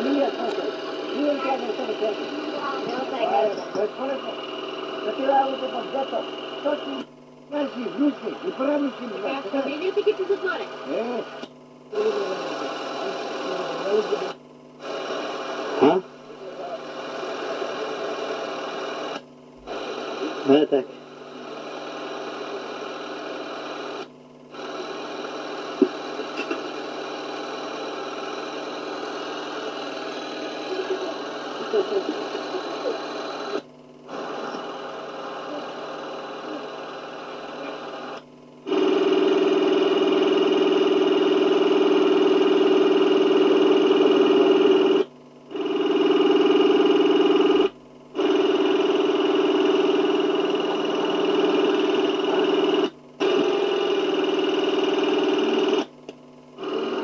familia cosa. Io entravo in questa cosa. No tak. Zapierało to pod za to. To ci nasi wnucy i prawnucy. Ja familie ti ti zatwore. Ha? Tak.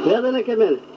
Nerede ne kemer?